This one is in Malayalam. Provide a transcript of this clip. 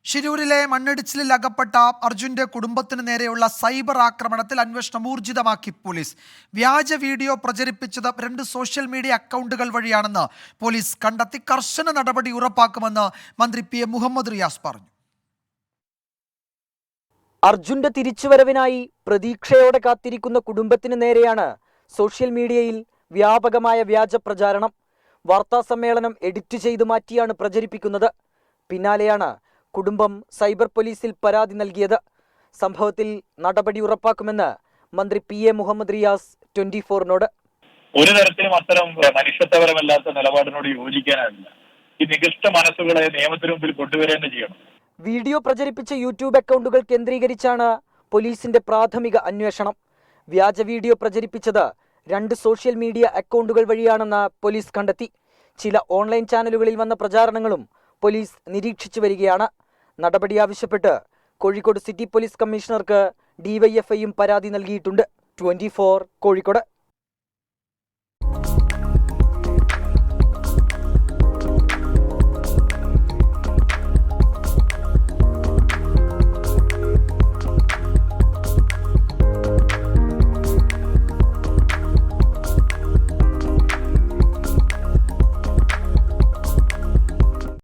ശിരൂരിലെ മണ്ണിടിച്ചിലിൽ അകപ്പെട്ട അർജുന്റെ കുടുംബത്തിന് നേരെയുള്ള സൈബർ ആക്രമണത്തിൽ അന്വേഷണം ഊർജിതമാക്കി പോലീസ്. വ്യാജ വീഡിയോ പ്രചരിപ്പിച്ചത് 2 സോഷ്യൽ മീഡിയ അക്കൗണ്ടുകൾ വഴിയാണെന്ന് പോലീസ് കണ്ടെത്തി. കർശന നടപടി ഉറപ്പാക്കുമെന്ന് മന്ത്രി PM മുഹമ്മദ് റിയാസ് പറഞ്ഞു. അർജുന്റെ തിരിച്ചുവരവിനായി പ്രതീക്ഷയോടെ കാത്തിരിക്കുന്ന കുടുംബത്തിന് നേരെയാണ് സോഷ്യൽ മീഡിയയിൽ വ്യാപകമായ വ്യാജ പ്രചാരണം. വാർത്താസമ്മേളനം എഡിറ്റ് ചെയ്ത് മാറ്റിയാണ് പ്രചരിപ്പിക്കുന്നത്. പിന്നാലെയാണ് കുടുംബം സൈബർ പോലീസിൽ പരാതി നൽകിയത്. സംഭവത്തിൽ നടപടി ഉറപ്പാക്കുമെന്ന് മന്ത്രി PM മുഹമ്മദ് റിയാസ് 24-നോട്. ഒരു തരത്തിലും അത്തരം മനുഷ്യത്വപരമല്ലാത്ത നിലപാടിനോട് യോജിക്കാനാവില്ല. ഈ നികൃഷ്ട മനസ്സുകളെ നിയമത്തിന് മുമ്പിൽ കൊണ്ടുവരേണ്ട ചെയ്യണം. വീഡിയോ പ്രചരിപ്പിച്ച യൂട്യൂബ് അക്കൗണ്ടുകൾ കേന്ദ്രീകരിച്ചാണ് പോലീസിന്റെ പ്രാഥമിക അന്വേഷണം. വ്യാജ വീഡിയോ പ്രചരിപ്പിച്ചത് 2 സോഷ്യൽ മീഡിയ അക്കൗണ്ടുകൾ വഴിയാണെന്ന് പോലീസ് കണ്ടെത്തി. ചില ഓൺലൈൻ ചാനലുകളിൽ വന്ന പ്രചാരണങ്ങളും പോലീസ് നിരീക്ഷിച്ചു വരികയാണ്. നടപടി ആവശ്യപ്പെട്ട് കോഴിക്കോട് സിറ്റി പോലീസ് കമ്മീഷണർക്ക് DYFIയും പരാതി നൽകിയിട്ടുണ്ട്. 24 കോഴിക്കോട്.